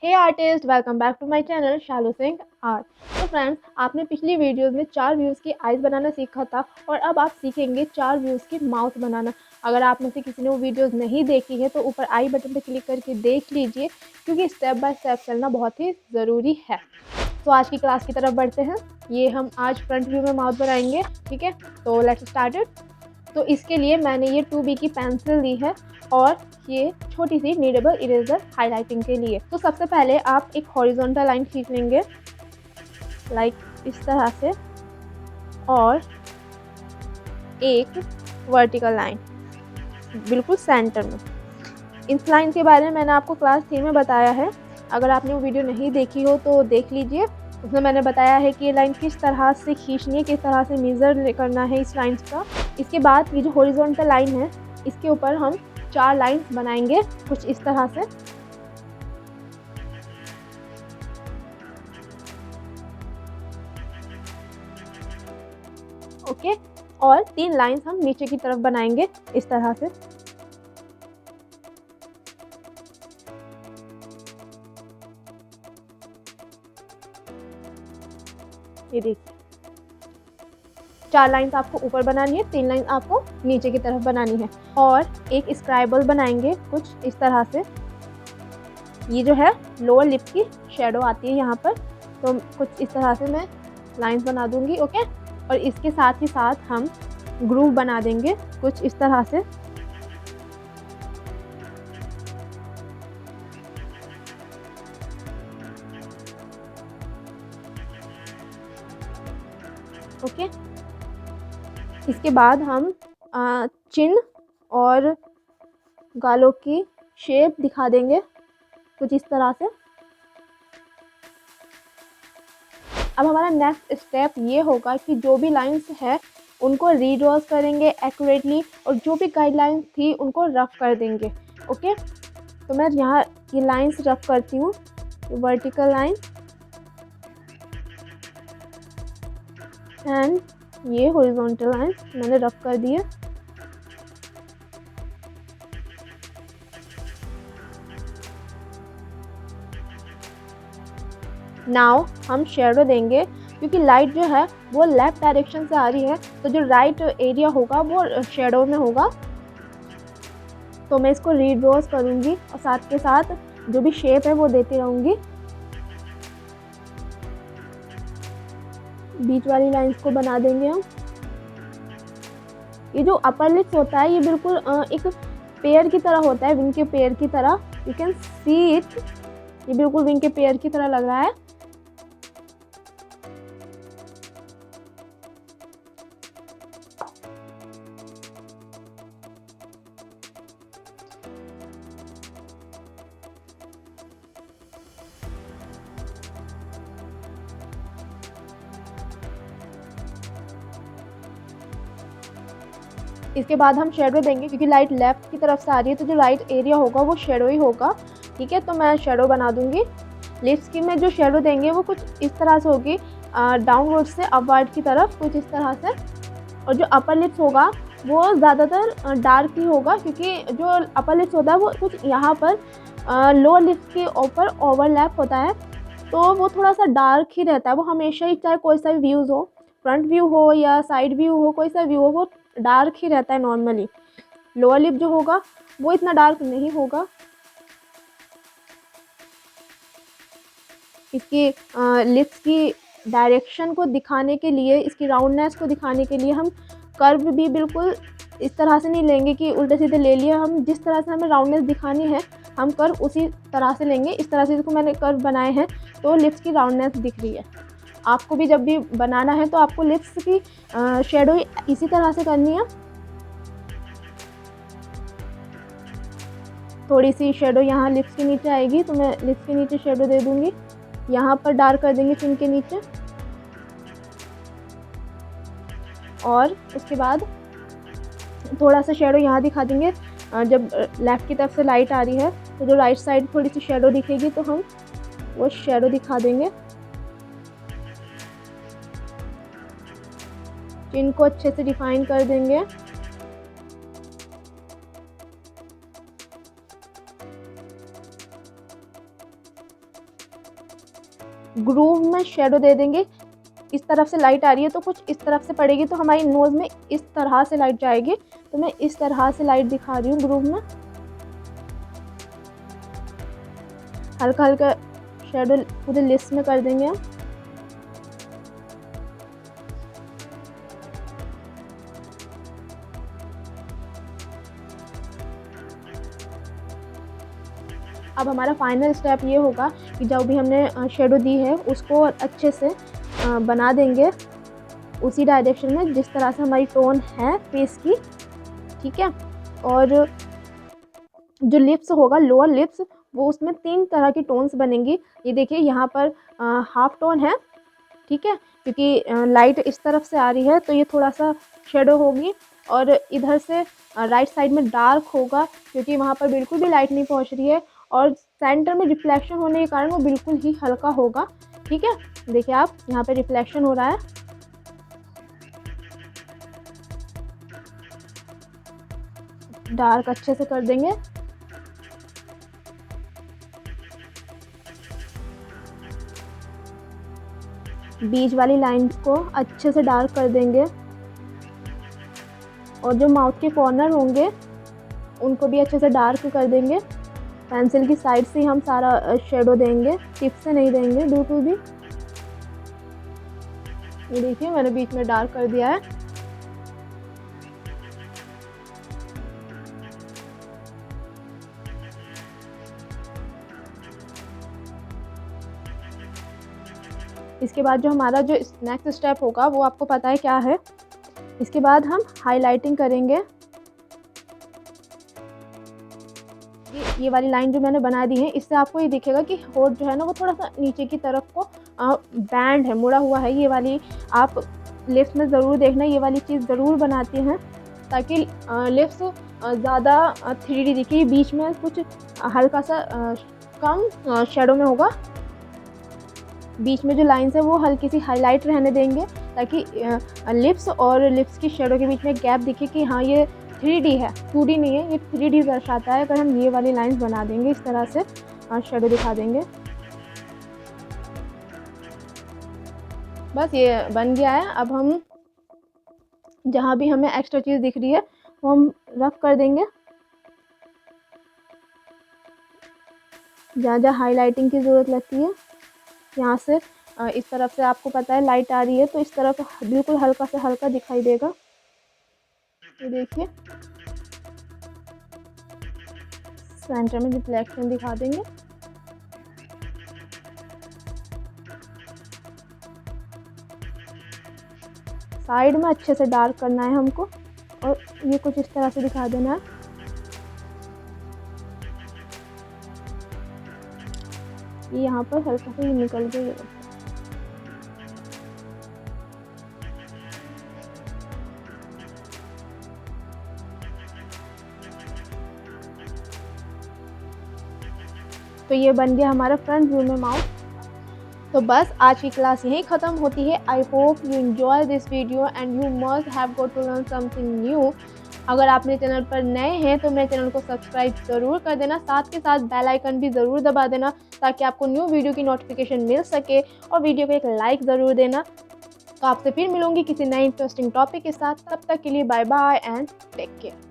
Hey artist, welcome back to my channel Shalu Singh art. तो friends, आपने पिछली वीडियोस में 4 व्यूज़ की आइज़ बनाना सीखा था और अब आप सीखेंगे 4 व्यूज़ की माउथ बनाना। अगर आप में से किसी ने वो वीडियोस नहीं देखी है तो ऊपर आई बटन पर क्लिक करके देख लीजिए, क्योंकि स्टेप बाय स्टेप चलना बहुत ही ज़रूरी है। तो आज की क्लास की तरफ बढ़ते हैं। ये हम आज फ्रंट व्यू में माउथ बनाएंगे, ठीक है। तो लेट्स स्टार्ट इट। तो इसके लिए मैंने ये 2B की पेंसिल ली है और ये छोटी सी नीडेबल इरेजर हाइलाइटिंग के लिए। तो सबसे पहले आप एक हॉरिजॉन्टल लाइन खींच लेंगे लाइक इस तरह से, और एक वर्टिकल लाइन बिल्कुल सेंटर में। इस लाइन के बारे में मैंने आपको क्लास 3 में बताया है। अगर आपने वो वीडियो नहीं देखी हो तो देख लीजिए। उसमें मैंने बताया है कि ये लाइन किस तरह से खींचनी है, किस तरह से मेज़र करना है इस लाइन का। इसके बाद ये जो हॉरिजॉन्टल लाइन है, इसके ऊपर हम 4 लाइंस बनाएंगे कुछ इस तरह से। ओके, और 3 लाइंस हम नीचे की तरफ बनाएंगे इस तरह से। ये देखिए, 4 लाइंस आपको ऊपर बनानी है, 3 लाइन आपको नीचे की तरफ बनानी है। और एक स्क्राइबल बनाएंगे कुछ इस तरह से। ये जो है लोअर लिप की शेडो आती है यहाँ पर, तो कुछ इस तरह से मैं लाइंस बना दूंगी। ओके, और इसके साथ ही साथ हम ग्रूव बना देंगे कुछ इस तरह से। ओके, इसके बाद हम चिन और गालों की शेप दिखा देंगे कुछ इस तरह से। अब हमारा नेक्स्ट स्टेप ये होगा कि जो भी लाइंस है उनको रीड्रॉज करेंगे एक्यूरेटली, और जो भी गाइडलाइंस थी उनको रफ कर देंगे। ओके, तो मैं यहाँ ये लाइंस रफ करती हूँ। वर्टिकल लाइन एंड ये हॉरिजॉन्टल लाइन मैंने रफ कर दिए। नाउ हम शेडो देंगे, क्योंकि लाइट जो है वो लेफ्ट डायरेक्शन से आ रही है, तो जो राइट एरिया होगा वो शेडो में होगा। तो मैं इसको रीड्रॉज करूँगी और साथ के साथ जो भी शेप है वो देती रहूँगी। बीच वाली लाइंस को बना देंगे हम। ये जो अपर लिप्स होता है ये बिल्कुल एक पेयर की तरह होता है, विंग के पेयर की तरह। यू कैन सी इट, ये बिल्कुल विंग के पेयर की तरह लग रहा है। इसके बाद हम शेडो देंगे, क्योंकि लाइट लेफ्ट की तरफ से आ रही है, तो जो राइट एरिया होगा वो शेडो ही होगा। ठीक है, तो मैं शेडो बना दूंगी। लिप्स की में जो शेडो देंगे वो कुछ इस तरह से होगी, डाउनवर्ड से अपवर्ड की तरफ कुछ इस तरह से। और जो अपर लिप्स होगा वो ज़्यादातर डार्क ही होगा, क्योंकि जो अपर लिप्स होता है वो कुछ यहाँ पर लोअर लिप्स के ऊपर ओवरलैप होता है, तो वो थोड़ा सा डार्क ही रहता है। वो हमेशा ही, चाहे कोई सा भी व्यूज़ हो, फ्रंट व्यू हो या साइड व्यू हो, कोई सा व्यू हो, वो डार्क ही रहता है नॉर्मली। लोअर लिप जो होगा वो इतना डार्क नहीं होगा। इसकी लिप्स की डायरेक्शन को दिखाने के लिए, इसकी राउंडनेस को दिखाने के लिए हम कर्व भी बिल्कुल इस तरह से नहीं लेंगे कि उल्टे सीधे ले लिया। हम जिस तरह से हमें राउंडनेस दिखानी है हम कर्व उसी तरह से लेंगे। इस तरह से इसको मैंने कर्व बनाए हैं तो लिप्स की राउंडनेस दिख रही है। आपको भी जब भी बनाना है तो आपको लिप्स की शेडो इसी तरह से करनी है। थोड़ी सी शेडो यहाँ लिप्स के नीचे आएगी, तो मैं लिप्स के नीचे शेडो दे दूँगी। यहाँ पर डार्क कर देंगे चिन के नीचे, और उसके बाद थोड़ा सा शेडो यहाँ दिखा देंगे। जब लेफ़्ट की तरफ से लाइट आ रही है तो जो राइट साइड थोड़ी सी शेडो दिखेगी, तो हम वो शेडो दिखा देंगे। चिन को अच्छे से डिफाइन कर देंगे। ग्रूव में शेडो दे देंगे। इस तरफ से लाइट आ रही है तो कुछ इस तरफ से पड़ेगी तो हमारी नोज़ में इस तरह से लाइट जाएगी। तो मैं इस तरह से लाइट दिखा रही हूँ ग्रूव में। हल्का हल्का शेडो पूरे लिप्स में कर देंगे हम। अब हमारा फाइनल स्टेप ये होगा कि जो भी हमने शेडो दी है उसको अच्छे से बना देंगे उसी डायरेक्शन में जिस तरह से हमारी टोन है फेस की, ठीक है। और जो लिप्स होगा, लोअर लिप्स, वो उसमें 3 तरह की टोन्स बनेंगी। ये देखिए यहाँ पर हाफ टोन है, ठीक है, क्योंकि लाइट इस तरफ से आ रही है तो ये थोड़ा सा शेडो होगी। और इधर से राइट साइड में डार्क होगा क्योंकि वहाँ पर बिल्कुल भी लाइट नहीं पहुँच रही है और सेंटर में रिफ्लेक्शन होने के कारण वो बिल्कुल ही हल्का होगा, ठीक है। देखिए आप यहाँ पे रिफ्लेक्शन हो रहा है। डार्क अच्छे से कर देंगे। बीच वाली लाइंस को अच्छे से डार्क कर देंगे और जो माउथ के कॉर्नर होंगे उनको भी अच्छे से डार्क कर देंगे। पेंसिल की साइड से हम सारा शेडो देंगे, टिप से नहीं देंगे बिल्कुल भी। ये देखिए मैंने बीच में डार्क कर दिया है। इसके बाद जो हमारा जो नेक्स्ट स्टेप होगा वो आपको पता है क्या है। इसके बाद हम हाइलाइटिंग करेंगे। ये वाली लाइन जो मैंने बना दी है इससे आपको ये दिखेगा कि होठ जो है ना वो थोड़ा सा नीचे की तरफ को बैंड है, मुड़ा हुआ है। ये वाली आप लिप्स में ज़रूर देखना, ये वाली चीज़ ज़रूर बनाती हैं ताकि लिप्स ज़्यादा 3D दिखे। बीच में कुछ हल्का सा कम शेडो में होगा। बीच में जो लाइंस है वो हल्की सी हाईलाइट रहने देंगे ताकि लिप्स और लिप्स की शेडो के बीच में गैप दिखे कि हाँ ये 3D है, 2D नहीं है, ये 3D दर्शाता है। अगर हम ये वाली लाइंस बना देंगे इस तरह से शेडो दिखा देंगे। बस ये बन गया है। अब हम जहाँ भी हमें एक्स्ट्रा चीज़ दिख रही है वो हम रफ कर देंगे। जहाँ जहाँ हाईलाइटिंग की ज़रूरत लगती है यहाँ से इस तरफ से आपको पता है लाइट आ रही है तो इस तरफ बिल्कुल हल्का से हल्का दिखाई देगा। ये देखिए सेंटर में रिफ्लेक्शन दिखा देंगे। साइड में अच्छे से डार्क करना है हमको और ये कुछ इस तरह से दिखा देना है। ये यहाँ पर हल्का से निकल गई। तो ये बन गया हमारा फ्रंट व्यू में माउथ। तो बस आज की क्लास यहीं ख़त्म होती है। I hope you enjoy this video and you must have got to learn something new. अगर आप मेरे चैनल पर नए हैं तो मेरे चैनल को सब्सक्राइब ज़रूर कर देना, साथ के साथ बेल आइकन भी ज़रूर दबा देना ताकि आपको न्यू वीडियो की नोटिफिकेशन मिल सके, और वीडियो को एक लाइक ज़रूर देना। तो आपसे फिर मिलूंगी किसी नए इंटरेस्टिंग टॉपिक के साथ। तब तक के लिए bye bye and take care.